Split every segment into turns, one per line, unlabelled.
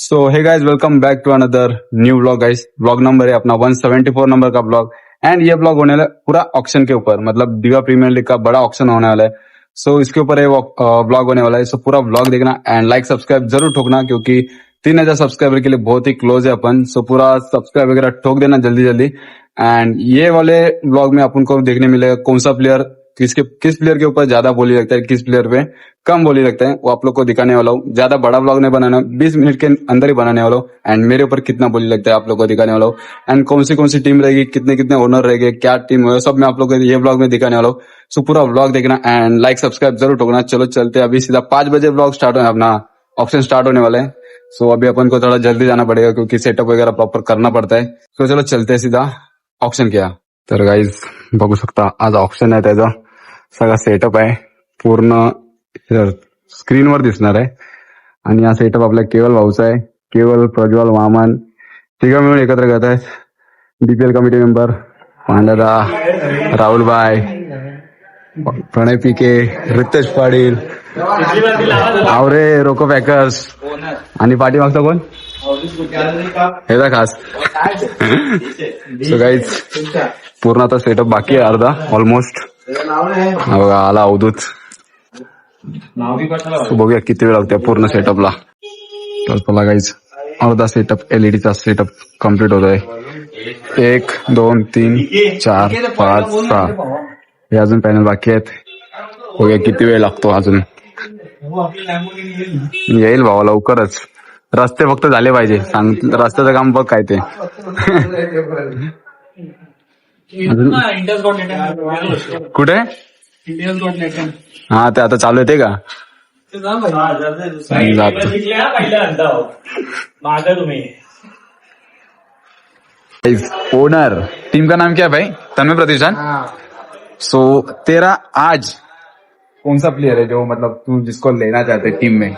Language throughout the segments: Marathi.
So hey guys, welcome back to another new vlog guys. Vlog number है अपना 174 नंबर का व्लॉग। एंड ये व्लॉग होने वाला है पूरा ऑक्शन के ऊपर, मतलब दिवा प्रीमियर लीग का बड़ा ऑक्शन होने वाला है। सो इसके ऊपर ये व्लॉग होने वाला है। सो पूरा व्लॉग देखना एंड लाइक सब्सक्राइब जरूर ठोकना, क्योंकि 3000 सब्सक्राइबर के लिए बहुत ही क्लोज है अपन। सो पूरा सब्सक्राइब वगैरह ठोक देना जल्दी जल्दी। एंड ये वाले व्लॉग में अपन को देखने मिलेगा कौन सा प्लेयर किस प्लेयर के ऊपर ज्यादा बोली लगता है, किस प्लेयर पे कम बोली लगता है, वो आप लोग को दिखाने वाला हूँ। ज्यादा बड़ा व्लॉग नहीं बनाना, 20 मिनट के अंदर ही बनाने वाला हूँ। एंड मेरे ऊपर कितना बोली लगता है आप लोग को दिखाने वाला हूँ। एंड कौन सी टीम रहेगी, कितने कितने ओनर रहेंगे, क्या टीम है, सब मैं आप लोग को ये व्लॉग में दिखाने वाला हूँ। सो पूरा व्लॉग देखना एंड लाइक सब्सक्राइब जरूर ठोकना। चलो चलते हैं, अभी सीधा 5 बजे व्लॉग स्टार्ट होने अपना ऑप्शन स्टार्ट होने वाला है। सो अभी अपन को थोड़ा जल्दी जाना पड़ेगा, क्योंकि सेटअप वगैरह प्रॉपर करना पड़ता है। सो चलो चलते हैं सीधा ऑप्शन किया। तर गाईज बघू शकता, आज ऑप्शन आहे त्याचा सगळा सेटअप आहे पूर्ण स्क्रीनवर दिसणार आहे। आणि हा सेटअप आपल्या केवल भाऊचा आहे, केवल, प्रज्वल, वामन तिघं मिळून एकत्र करत आहेत। बीपीएल कमिटी मेंबर पांडदा, राहुल भाई, प्रणय पीके, रितेश पाटील, आवरे रोको पॅकर्स आणि पाठीमागचा कोण हे खास। सो गाईज पूर्ण आता सेटअप बाकी आहे, अर्धा ऑलमोस्ट। बघा आला अवधूत। बघूया किती वेळ लागते पूर्ण सेटअपला। तर चला गाईज, अर्धा सेटअप एलईडीचा सेटअप कम्प्लीट होत आहे। 1 2 3 4 5 6 हे अजून पॅनल बाकी आहेत। बघूया किती वेळ लागतो अजून। येईल भावा लवकरच, रस्ते फक्त झाले पाहिजे। सांग रस्त्याचं काम बघ काय ते। कुठे हा ते आता चालू येते का? ओनर टीम का नाम क्या है भाई? तन्मय प्रतिष्ठान। सो तेरा आज कौन सा प्लेयर है जो मतलब तू जिसको लेना चाहते है टीम में?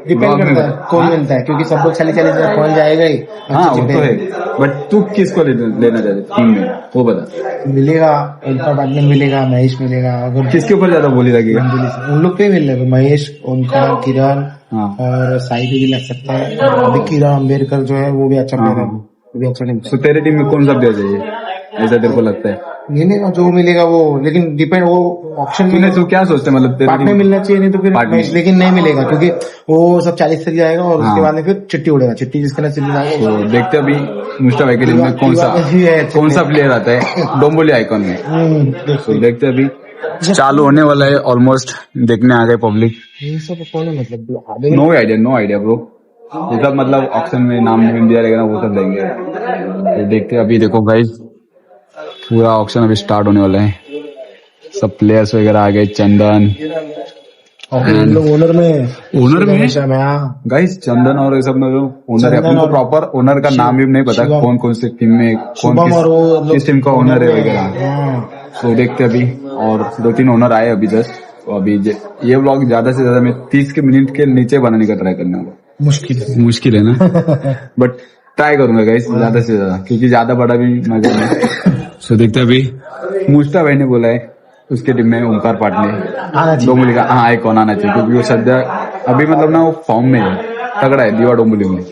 डिपेंड करता है कौन मिलता है, क्योंकि सब लोग 40 पहुंच जाएगा ही।
हाँ वो तो है, बट तू किसको लेना चाहते टीम में वो बता।
मिलेगा उनका पार्टनर मिलेगा, महेश मिलेगा। अगर
किसके ऊपर ज्यादा बोली लगेगा?
उन लोग पे मिल रहा महेश, उनका किरण
हाँ।
और साई भी लग सकता है। अभी किरण अम्बेडकर जो है वो भी अच्छा प्लेयर है, वो भी अच्छा नहीं।
तो तेरे टीम में कौन सा प्लेयर चाहिए ऐसा तेरे को लगता है?
मिलेगा जो मिलेगा वो, लेकिन डिपेंड वो ऑप्शन
तूने तू क्या सोचते मतलब तेरे
पार्टनर मिलना चाहिए, नहीं तो फिर महेश, लेकिन नहीं मिलेगा क्योंकि वो सब 40 तक जाएगा और उसके बाद में फिर चिट्ठी उड़ेगा। चिट्ठी जिसके लिए चिट्ठी जाएगा।
तो देखते अभी मुस्ताफ भाई के टीम में कौन सा प्लेयर आता है डोंबोली आइकॉन में। तो देखते अभी चालू होने वाला है ऑलमोस्ट, देखने आ गए पब्लिक।
ये सब कौन है मतलब?
No idea bro. ये सब मतलब ऑप्शन में नाम दिया रहेगा ना, वो सब देंगे। तो देखते अभी, देखो भाई पूरा ऑप्शन अभी स्टार्ट होने वाला है। सब प्लेयर्स वगैरह आ गए। चंदन
लोग ओनर में
गाइस, चंदन और ये सब ओनर है। अपन को प्रॉपर ओनर का नाम भी नहीं पता, कौन कौन से टीम में कौन किस टीम का ओनर है वगैरह। तो देखते अभी, और 2-3 ओनर आए अभी जस्ट। तो अभी ये व्लॉग ज्यादा से ज्यादा मैं 30 मिनट के नीचे बनाने का ट्राई करना होगा। मुश्किल है ना बट ट्राई करूंगा गाइस ज्यादा से ज्यादा, क्योंकि ज्यादा बड़ा भी मजा नहीं। सो देखते अभी, मुस्ताफ भाई ने बोला है उसके टीम में ओंकार पाटने डोंबोली का आइकॉन आना चाहिए, क्योंकि वो सध्या अभी मतलब ना वो फॉर्म में है, तगड़ा है दीवा डोंबोली में।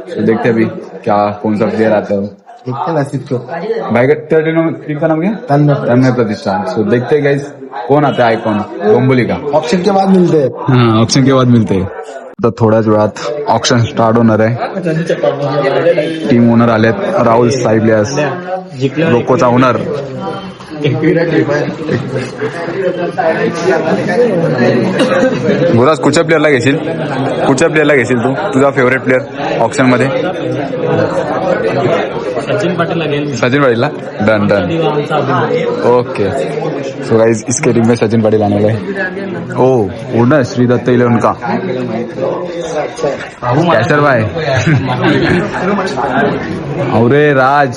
तो देखते अभी क्या कौन सा प्लेयर आता है भाई। तेरा टीम का नाम क्या? तन्मय प्रतिष्ठान। सो देखते गाइस कौन आता है आइकॉन डोंबोली का।
ऑप्शन के बाद मिलते हैं।
हाँ ऑप्शन के बाद मिलते हैं। तर थोड्याच वेळात ऑप्शन स्टार्ट होणार आहे। टीम ओनर आलेत, राहुल साईब्लियास, रोकोचा ओनर। गुराज कुठच्या प्लेअरला घेशील तू? तुझा फेवरेट प्लेअर ऑप्शन मध्ये? Sachin Patil. Done okay. So guys इसके टीम में सचिन पाटिल आने वाले। ओ ओनर श्री दत्त 11 का कैसर भाई अरे राज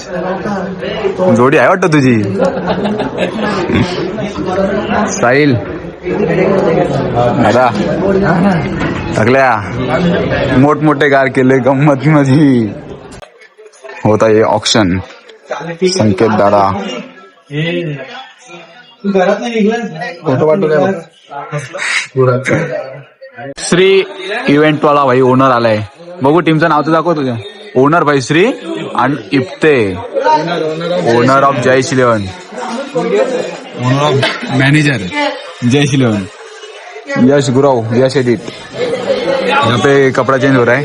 जोडी आहे वाटतं तुझी। साहिल आता टाकल्या मोठमोठे गार केले, गंमत मध्ये होता ये ऑक्शन। संकेत दादा श्री इव्हेंट वाला भाई ओनर आलाय। बघू टीमचं नाव तर दाखव तुझ्या. ओनर भाई श्री आणि Ipte, owner of Jayash eleven, owner of manager Jayash eleven, Yash Gurav, Yash edit. यहाँ पे कपड़ा चेंज हो रहा है.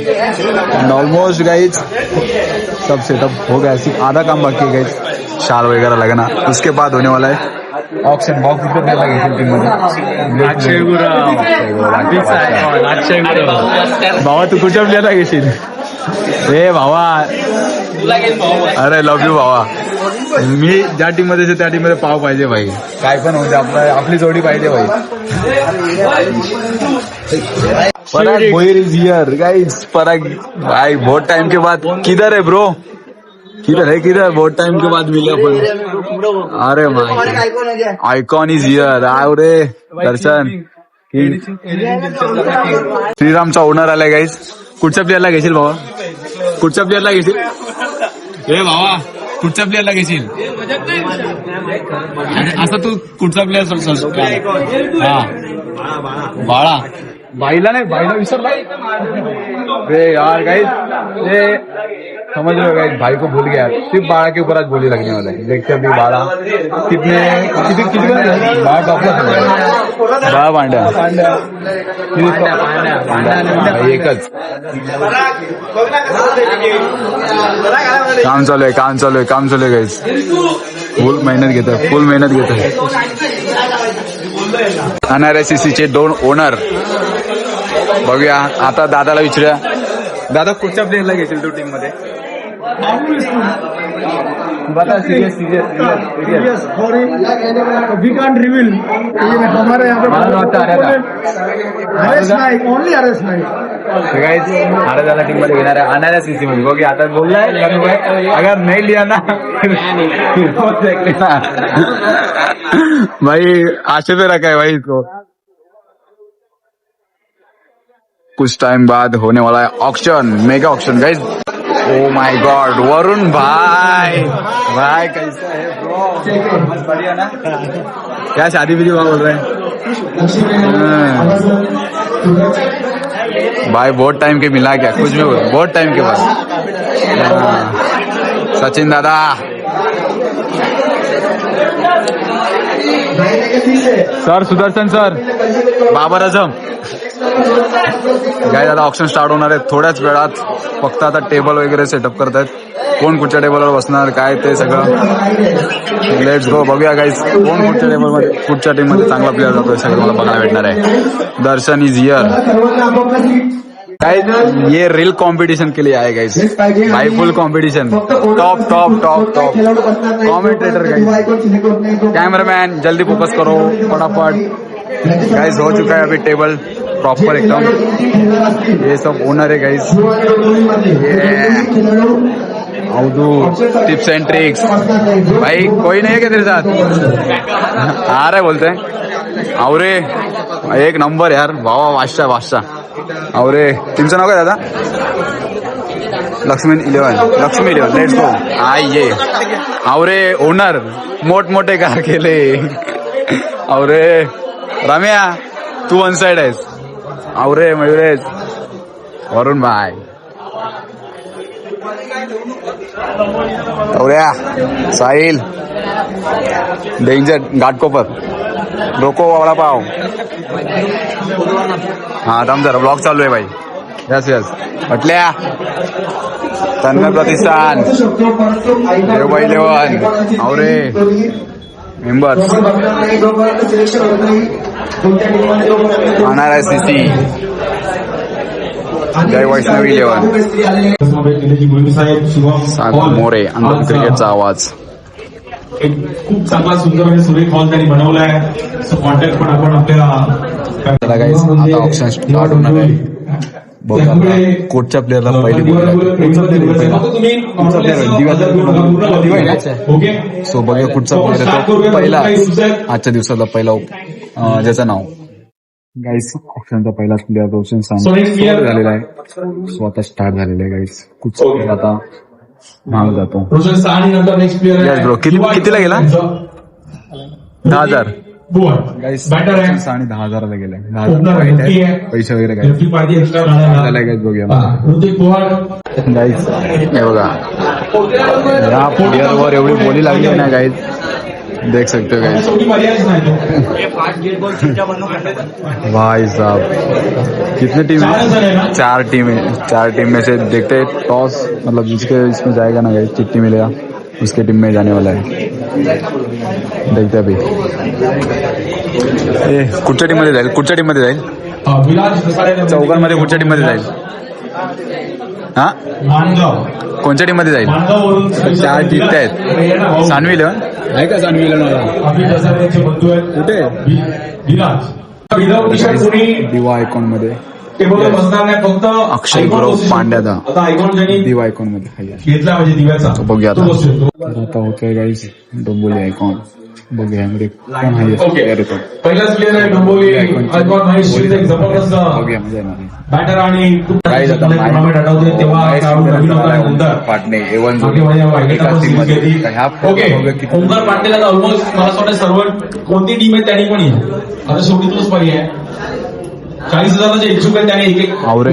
ऑलमोस्ट गाइज सब सेटअप हो गया, सिर्फ आधा काम बाकी है गाइज, शाल वगैरह लगना, उसके बाद होने वाला है ऑप्शन. बॉक्स कितने लगे टीम मध्ये?
अक्षय गुरव.
भावा तू कुठच्या प्लेअरला घेशील? ए भावा, अरे लव्ह यू भावा. मी ज्या टीम मध्ये त्या टीम मध्ये पाव पाहिजे भाई, काय पण होते आपली जोडी पाहिजे भाई. पराग भोईर इज हियर गाइस. पराग भाई बहुत टाइम के बाद. किधर है ब्रो? किधर है? किधर? बहुत टाइम के बाद मिले अपन. अरे भाई आयकॉन इज हियर. आव रे दर्शन. श्रीरामचा ओनर आलाय गाइस. कुठच्या प्लेअरला घेशील भावा? कुठच्या प्लेअरला घेशील? ए भावा कुठच्या प्लेअरला घेशील? असं तू कुठचा प्लेअर? हा बाळा. भाईला नाही, भाईला विसरला रे यार गाइस. ये समझ लो गाइस, भाई को भूल गया. सिर्फ बाड़ा के ऊपर आज बोली लगने वाला है. देखते अभी बाड़ा कितने बाड़ा टॉपला, बाड़ा पांड्या एकच. काम चालू आहे गाइस. फुल मेहनत घेतोय. NRSCCचे 2 ओनर. बघूया आता दादाला विचारूया. दादा कुठच्या प्लेअरला घेशील तू टीम मध्ये? बता. Serious
we can't reveal. हमारे यहाँ ओनली आरएस नाईक
दादा टीम मध्ये घेणार आहे. NRSCC मध्ये बघूया आता. बोललाय अगर नाही लिया ना भाई आशे पे रखा है भाई इसको. कुछ टाइम बाद होने वाला है auction, mega auction guys. Oh my god Varun भाई, भाई कैसा है ब्रो? बढ़िया ना? क्या शादी विधि बोल रहे हैं भाई? बहुत टाइम के मिला क्या? कुछ भी बहुत टाइम के बाद. सचिन दादा, सर सुदर्शन सर, बाबर आझम. काय दादा ऑप्शन स्टार्ट होणार आहे थोड्याच वेळात. फक्त आता टेबल वगैरे सेटअप करतायत. कोण कुठच्या टेबलवर बसणार काय ते सगळं. Let's go. बघूया गाइस कोण कुठच्या टेबलमध्ये, कुठच्या टीम मध्ये चांगला प्लेअर जातोय सगळं मला बघायला भेटणार आहे. दर्शन इज हियर गाइस. ये रियल कंपटीशन के लिए आए गाइस. भाई फुल competition. Top top top top commentator guys. Cameraman जल्दी फोकस करो फटाफट. गाइस हो चुका है अभी टेबल प्रॉपर एकदम. ये सब ओनर है गाइस. Tips end tricks. भाई कोई नहीं है क्या तेरे साथ? आ रहा है बोलते हैं. अवरे एक नंबर यार. वाह बादशाह. अवरे टीमचं नाव काय दादा? लक्ष्मी इलेवन. Let's go. आइए. अवरे ओनर मोठमोठे का केले. अवरे रम्या तू वन साइड आहेस. अवरे मयुरेश, वरुण भाई, अवऱ्या, साहिल, डेंजर, घाटकोपर, रोको वाला पाव. हा थांब जरा ब्लॉग चालू आहे भाई. यस म्हटल्या तन्मय प्रतिष्ठान, देवबाई इलेवन, अवरे मेंबर्स, NRSCC, जय वैष्णवी इलेवन, सागर मोरे. अंगम क्रिकेटचा आवाज.
खूप चांगला सुंदर आणि सुरेख हॉल त्यांनी बनवलाय. कॉन्टॅक्ट पण आपण आपल्याला.
चला गाईस आता ऑप्शन स्टार्ट होणार आहे. बघा कोटच्या प्लेअरला पहिली बॉल लागते. सो बघा कुठचा प्लेअर आहे तो पहिला आजच्या दिवसातला पहिला ज्याचं नाव. गाईस ऑप्शनचा पहिला प्लेअर ऑप्शन झालेला आहे. सो आता स्टार्ट झालेला आहे गाईस. कुठचा प्लेअर आता माग जातो.
आणि नंतर नेक्स्ट प्लेअर
यस ब्रो. कितीला गेला? 10,000.
बुआ
गाईस
बॅटर आहे
10,500 गेले
ओपनर आहे नक्की आहे
पैसे वगैरे काय
लेफ्टी पाहिजे एक्स्ट्रा घालायला
गाईस बघूया
ऋतिक पोवाड
गाईस हे बघा या प्लेअरवर एवढी बोली लागली ना गाईस देख सकते हो गाइस
छोटी पर्यायच नाही तो
भाई साहब कितनी टीम है 4 टीम है 4 टीम में से देखते हैं टॉस मतलब जिसके इसमें जाएगा ना गाइस चिट्ठी मिलेगा उसके टीम में जाने वाला है देखते अभी कुठच्या टीम मध्ये जाईल कुठच्या टीम मध्ये जाईल
विराज
चौघांमध्ये कुठच्या टीम मध्ये जाईल हा
मानगाव
कोणत्या टीम मध्ये जाईल
मानगाववरून
4 जिंकत आहेत सानवी इलेव्हन आहे का सानवी इलेव्हन
अभित दसाऱ्यांचे बंधू आहेत
कुठे
विराज विदाउट टी-शर्ट कोणी
दिवा आयकॉन मध्ये
टेबलवर बसणार नाही फक्त
अक्षय
आयकॉन
गुरव
बसू शकतो.
पांड्याचा.
आता आयकॉन ज्यांनी
दिवा आयकॉन मध्ये आहे.
घेतला म्हणजे दिव्याचा
बघूया आता.
तो बसू शकतो.
तर आता होतोय गाईस डोंबोली आयकॉन बघूया यामध्ये कोण आहे
ओके
player येतो
पहिलाच प्लेअर आहे डोंबोली आयकॉन महेश शिंदे एक जबरदस्त
बघूया मजा येणार आहे.
बॅटर आणि
Guys, आता
टुर्नामेंट आठवते तेव्हा खेळाडू नवीन होता आणि नंतर
पाटणे एवन
मागे माझ्या वाईगेट आपण सिरीज घेतली
ह्या
ओके ओंकार पाटील ऑलमोस्ट मला असं वाटतं सर्व कोणती टीम आहे त्यांनी पण येईल आता शेवटी तोच पर्याय 40,000 इच्छुक आहे त्याने एक
आवरे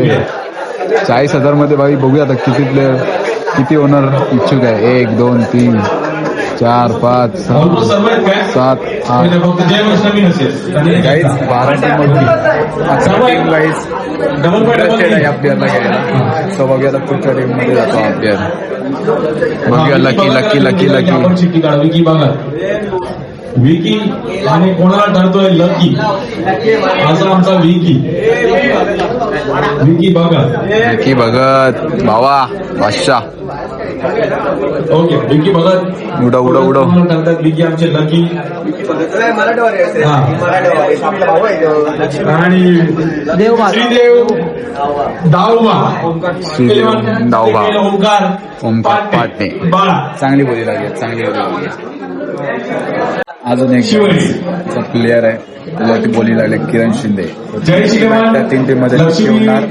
40,000 मध्ये भाई बघूया आता किती प्लेअर किती ओनर इच्छुक आहे 1 2 3 4 5
ऑलमोस्ट सर्व आहेत काय
7 8
फक्त जय वैष्णवी नसेल
गाईज 12 टीम होती 11 टीम गाईज
डबल
इंटरेस्टेड आहे या प्लेअरला घ्यायला सो बघूया आता पुढच्या टीम मध्ये जातो हा प्लेअर बघूया लकी लकी लकी लकी
आपण चिठ्ठी काढा विकी बघा विकी आणि कोणाला ठरतोय लकी असा आमचा विकी विकी बघा
लकी भगत भावा बादशाह
ओके विकी बघा
उडव उडव उडव
कोणाला ठरतात विकी आमचे लकी हा. आणि श्रीदेव दाऊबा
श्रीदेव दाऊबा.
ओंकार
ओंकार पाटणे.
बाळा
चांगली बोली लागली चांगली बोली लागली अजून एक
शिवने
प्लेअर आहे त्याला ती बोली लागली किरण शिंदे
जय श्रीमान
त्या 3 टीम मध्ये
लक्ष्मी
होणार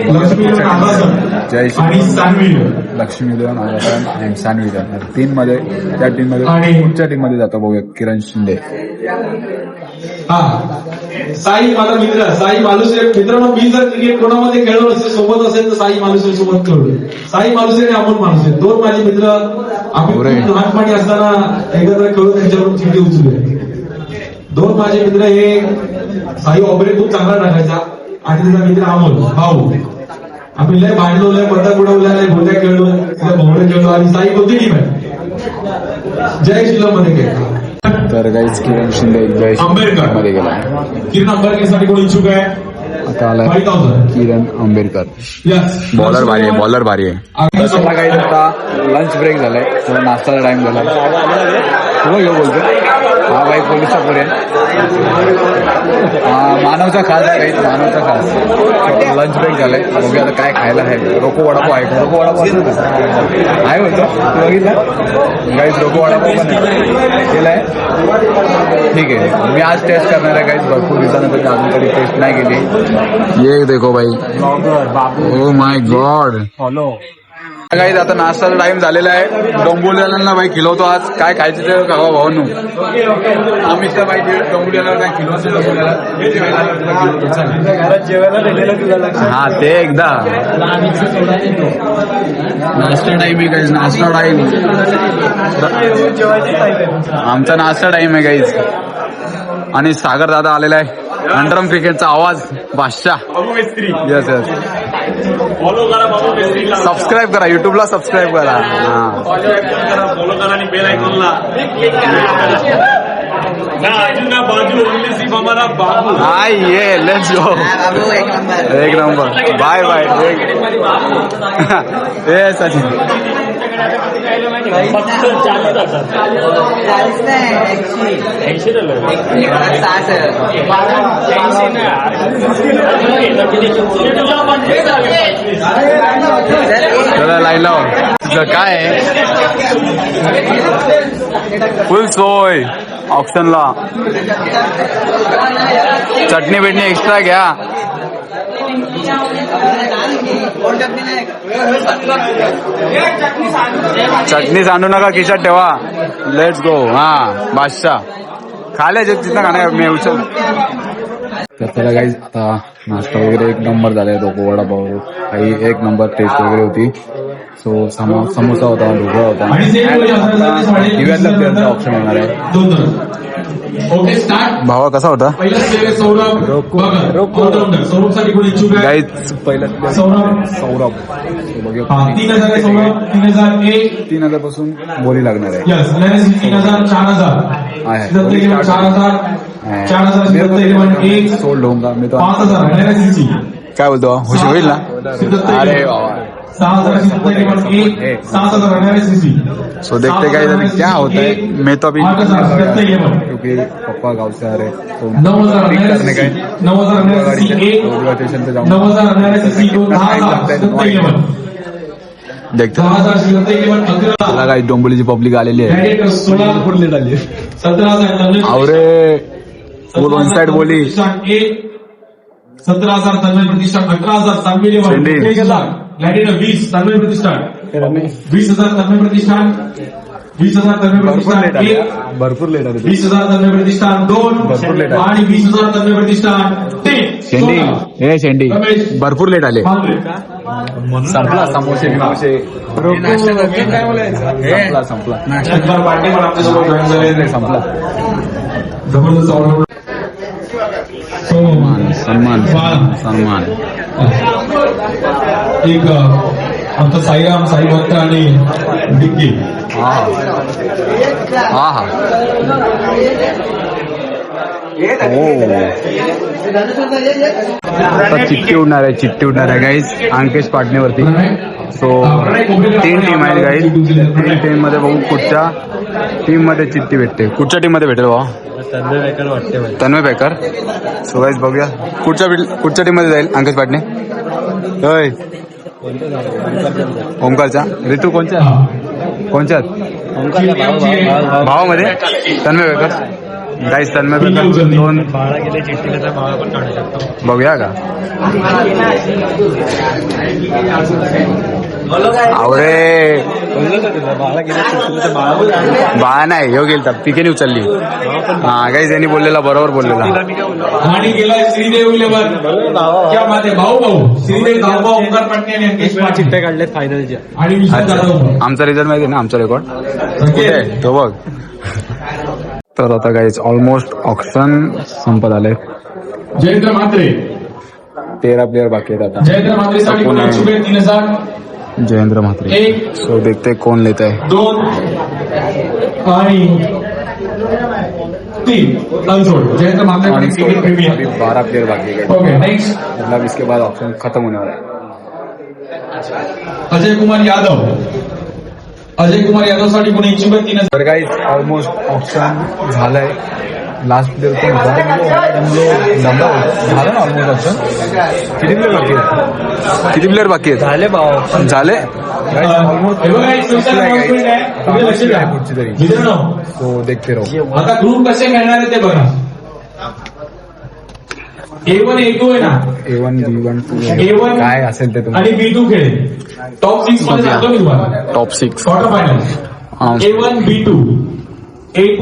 लक्ष्मी आगासन
जय श्री
आणि सानवी
लक्ष्मी देवन आगासन आणि सानवी देवन 3 मध्ये त्या टीम मध्ये
आणि-
पुढच्या टीम मध्ये जातो बघूया किरण शिंदे
हा साई माझा मित्र साई मालुसरे मित्रांनो मी जर क्रिकेट कोणामध्ये खेळलो नसेल सोबत असेल तर साई मालुसरे सोबत खेळलो साई मालुसरे आणि अमोल मालुसरे 2 माझे मित्र आम्ही
अरे.
खूप लहानपणी असताना एकत्र खेळून त्यांच्याकडून चिठ्ठी उचलली 2 माझे मित्र हे साई ऑपरेट खूप चांगला टाकायचा आणि त्याचा मित्र अमोल भाऊ आम्ही लय भांडलो लय पतंग उडवल्या लय गोट्या खेळलो लय भोवरे खेळलो आणि साई कोणती टीम आहे जय श्रीराम मध्ये खेळला
तर गाईज किरण शिंदे जय
आंबेडकर.
मध्ये गेला
किरण आंबेडकरसाठी कोण इच्छुक आहे
आता आला
5,000
किरण आंबेडकर
यस
बॉलर भारी आहे बॉलर भारी आहे चला काही आता लंच ब्रेक झालाय थोडा नाश्ताचा टाइम झाला तुला घेऊ बोलतो हा भाई पोलीसचा पुढे मानवचा खास आहे काही मानवचा खास लंच ब्रेक झालाय बघूया आता काय खायला आहे रोको वडापाव आहे का? रोको वडापाव असेल का? आहे बोलतो तू बघितलं गाईज रोको वडापाव पण आहे. केलाय ठीक आहे मी आज टेस्ट करणार आहे गाईज भरपूर दिवसानंतर अजून तरी टेस्ट नाही केली ये देखो भाई ओ माय गॉड गाईज आता नाश्ताचा टाइम झालेला आहे डोंबोलीवाल्यांना भाई खिलवतो आज काय खायचं ते खावा भावांनो आम्ही तर भाई डोंबोलीवाला काय खिलवतो हा ते एकदा नाश्ता टाइम आहे गाईज नाश्ता टाइम आमचा नाश्ता टाइम आहे गाईज आणि सागर दादा आलेला आहे अंडरम क्रिकेटचा आवाज बादशाह यस यस
फॉलो करा बाबू मेस्त्रीला
सबस्क्राईब करा युट्यूबला सबस्क्राईब करा हा
फॉलो करा आणि बेल आयकॉनला ना अजून ना बाजू ओनली सिर्फ हमारा बाबू
हाय ये लेट्स गो एक नंबर बाय बाय ए सचिन
फक्त 40,000
चला लाईन लाव तुझं काय आहे फुल सोय ऑप्शनला चटणी बिटणी एक्स्ट्रा घ्या चटणी सांडू नका खिशात ठेवा लेट्स गो हा बादशाह खाले जितना खाना है मैं उचल तर त्याला काही आता नाश्ता वगैरे एक नंबर झालाय डोको वडापाव काही एक नंबर टेस्ट वगैरे होती. सो समोसा होता, ढोकळा होता. दिव्यातला ऑप्शन होणार आहे.
Okay start.
भावा कसा होता
पहिला सौरभ सौरभ साठी कोणी इच्छुक आहे?
गाईज पहिला सौरभ बघूया
3000 आहे सौरभ. 3001
3,000 पासून बोली लागणार आहे.
यस 3000 4000
आहे.
4000 4000 1
सोल्ड होऊंगा मी तो
5000
काय बोलतो खुशी होईल ना. अरे बाबा
6000
सो देखते क्या इधर क्या होता है. मैं तो अभी
8000
क्योंकि पप्पा गाँव से आ रहे तो
9000
पिक करने गए
9000
स्टेशन पे जाऊंगा.
9000
देखते मला काही डोंबिवलीची पब्लिक आलेली आहे.
17,000
अरे फुल ऑन साइड बोली
17,000 तन्मय प्रतिष्ठान 18,000 तांबेली 20 तन्मय प्रतिष्ठान 20,000 तन्मय प्रतिष्ठान 20,000 तन्मय प्रतिष्ठान
भरपूर लेट आले
20,000 तन्मय प्रतिष्ठान 2 आणि 20,000 तन्मय प्रतिष्ठान 3.
शेंडी हे शेंडी भरपूर लेट आले. संपला समोसे बिमोसे संपला संपला.
जबरदस्त ऑर्डर
सन्मान सन्मान
एक आमचा साईराम साई भक्त आणि डिग्गी.
हा हा आता चिठ्ठी उडणार आहे गाईज अंकेश पाटणेवरती. सो 3 टीम आहेत गाईज. 3 टीम मध्ये बघू कुठच्या टीम मध्ये चिठ्ठी भेटते. कुठच्या टीम मध्ये भेटेल भाऊ? तन्मय बेकर. सो गाईज बघूया कुठच्या टीम मध्ये जाईल अंकेश पाटणे. होय ओमकारच्या. ऋतू कोणच्यात भावामध्ये Tanmay baker. Guys Tanmay baker 2 बघूया का. अरे बाळा नाही ह्यो गेलता पिकेने उचलली. हा गाईज यांनी बोललेला बरोबर बोललेला.
आणि गेला श्रीदेव 11 क्या बात आहे भाऊ श्रीदेव धावबा ओंकार पाटणे आणि अंकेश पाटील चिठ्ठ्या काढल्यात फायनलच्या. आणि विशाल जाधव.
आमचा रिझल्ट माहिती ना आमचा रेकॉर्ड कुठे आहे तो बघ. तर आता गाईज ऑलमोस्ट ऑक्शन संपत आले.
जयेंद्र म्हात्रे
13 प्लेयर बाकी आहेत आता.
जयेंद्र म्हात्रे साठी कोणी इच्छुक आहे? 3000
जयेंद्र म्हात्रे.
1
सो देखते कौन लेता है.
2 आणि 3 अनसोल्ड. जयेंद्र म्हात्रे साठी क्रिकेट प्रेमी
अभी 12 प्लेयर बाकी है.
Okay next.
मतलब इसके बाद ऑप्शन खत्म होने वाला है.
अजय कुमार यादव साठी कोणी इच्छुक आहे? 3000.
तर गाईज ऑलमोस्ट ऑप्शन झालंय. लास्ट प्लेयर पण झालं ना ऑलमोस्ट ऑप्शन. किती प्लेयर बाकी आहेत झाले भाव झाले कुठची तरी. तो देखते राहू.
आता ग्रुप कसे खेळणार आहे ते बघा. A1 A2 आहे ना.
A1 B1
A1
काय असेल ते
आणि B2 खेळेल. टॉप 6 मध्ये जातो मी तुम्हाला.
Top 6
quarter final. A1 B2 A2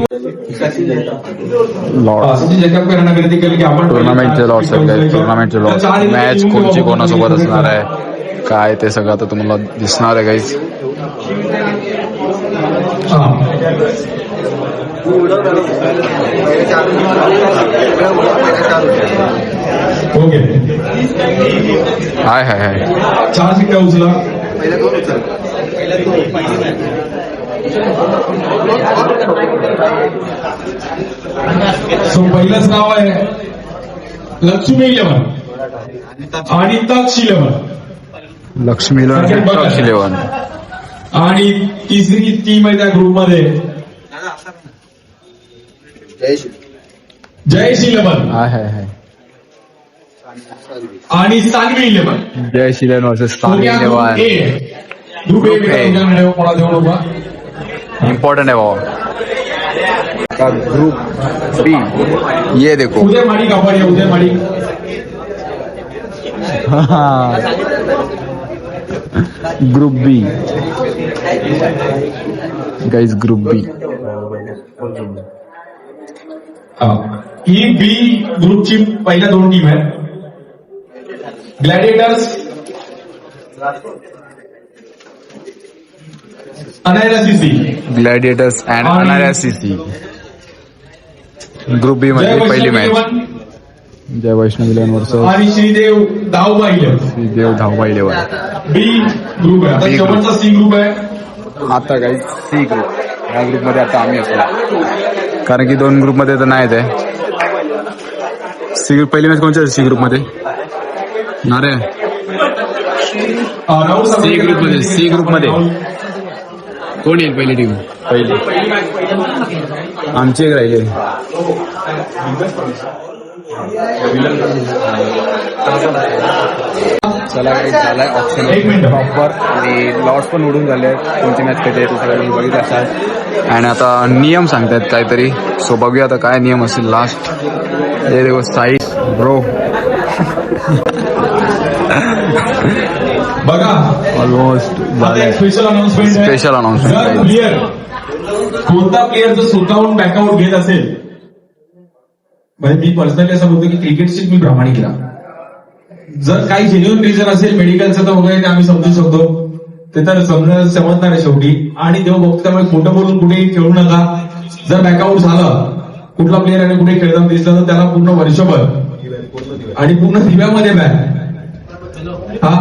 Sanjay Jagtap यांना विनंती केली की आपण
टुर्नामेंटचे लॉट्स आहेत. टुर्नामेंटचे लॉट्स मॅच कोणची कोणासोबत असणार आहे काय ते सगळं आता तुम्हाला दिसणार आहे गाईज.
ओके
हाय हाय हाय
4 चिठ्ठ्या उचला. सो पहिलंच नाव आहे लक्ष्मी 11 आणि तक्ष 11.
लक्ष्मी 11
आणि तिसरी टीम आहे त्या ग्रुपमध्ये जयश 11
हाय हाय हाय
आणि सान्वी 11.
जय शिलन वर्सेस सान्वी 11
ग्रुप ए कोणा देऊ नका.
इम्पोर्टेंट है वो. ग्रुप बी ये देखो.
उदय माडिक आपण Uday Madik.
Group B guys group B
ही बी ग्रुपची पहिल्या 2 टीम आहेत. Gladiators, Anayra CC,
gladiators and Anaya CC. Group B मध्ये पहिली match Jay Vaishnav eleven versus
आणि Shridev Dhavba eleven.
Shridev Dhavba eleven.
B group आहे. आता
B group.
शेवटचा सी ग्रुप आहे.
आता काही सी ग्रुप. या ग्रुपमध्ये आता आम्ही असतो कारण की 2 ग्रुपमध्ये तर नाही आहे. सी ग्रुप पहिली मॅच कोणची आहे सी ग्रुपमध्ये? नारे
राहुल
सी ग्रुपमध्ये. सी ग्रुपमध्ये कोण येईल पहिली टीम? पहिली आमची एक राहिली. चला काही झालाय ऑप्शन
एक मिनिट.
प्रॉपर आणि लॉट्स पण उडून झाले आहेत. कोणती मॅच कधी आहे ते सगळं बघितलं असाल. आणि आता नियम सांगतायत काहीतरी. सो बघूया आता काय नियम असेल लास्ट. हे देखो साई ब्रो
बघा
ऑलमोस्ट झालंय.
Special announcement.
Special announcement.
जर प्लेअर कोणता प्लेअर जर स्वतःहून बॅकआउट घेत असेल, म्हणजे मी पर्सनली असं बोलतो की क्रिकेटशीच मी प्रामाणिक राहा. जर काही जेन्युइन रिझन असेल मेडिकलचं तर वगैरे ते आम्ही समजू शकतो. ते तर समजणार आहे शेवटी. आणि तेव्हा बघतो त्यामुळे खोटं बोलून कुठेही खेळू नका. जर बॅकआउट झालं कुठला प्लेअर आणि कुठे खेळताना दिसलं तर त्याला पूर्ण वर्षभर आणि पूर्ण दिव्यामध्ये बॅन. हा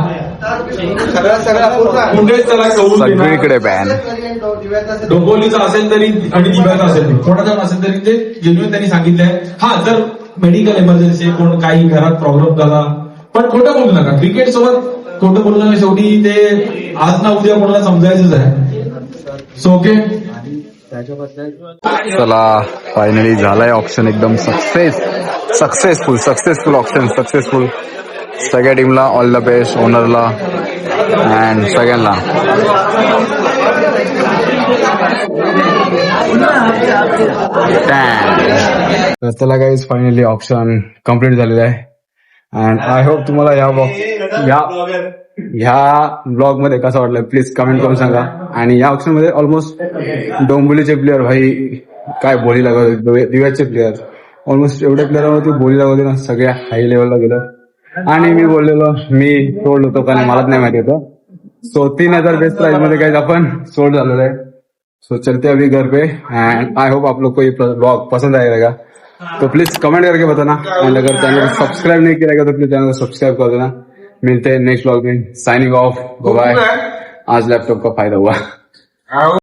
कुठेच त्याला कळून देणार.
सगळीकडे बॅन.
डोंबिवलीचा असेल तरी आणि दिव्याचा असेल तरी कोणाचा असेल तरी ते जेन्युइन त्यांनी सांगितलंय. हा जर मेडिकल इमर्जन्सी कोण काही घरात प्रॉब्लेम झाला पण खोटं बोलू नका. क्रिकेट सोबत खोटं बोलू नका. शेवटी ते आज ना उद्या कोणाला समजायचंच आहे. So okay.
चला फायनली झालाय ऑप्शन एकदम सक्सेसफुल ऑप्शन सक्सेसफुल. सगळ्या टीमला ऑल द बेस्ट. ओनरला अँड सगळ्यांना. तर चला गाईज फायनली ऑप्शन कम्प्लीट झालेलं आहे. अँड आय होप तुम्हाला ह्या ब्लॉग मध्ये कसं वाटलं प्लीज कमेंट करून सांगा. आणि या ऑप्शन मध्ये ऑलमोस्ट डोंबिवलीचे प्लेअर भाई काय बोली लागत होते. दिव्याचे प्लेअर ऑलमोस्ट एवढ्या प्लेअरवरती बोली लागत होती ना. सगळ्या हाय लेवलला गेलं. आणि मी बोललेलो मी सोल्ड होतो कारण मलाच नाही माहिती होतं. सो 3000 बेस्ट प्राइस मध्ये काही आपण सोल्ड झालेलं आहे. सो चलते अभी घर पे. एंड आई होप आप लोग को ये ब्लॉग पसंद आएगा. तो प्लीज कमेंट करके बताना. एंड अगर चैनल को सब्सक्राइब नहीं किया रहेगा तो प्लीज चैनल को सब्सक्राइब कर देना. मिलते हैं नेक्स्ट ब्लॉग में. Signing off. बाय. आज लैपटॉप का फायदा हुआ.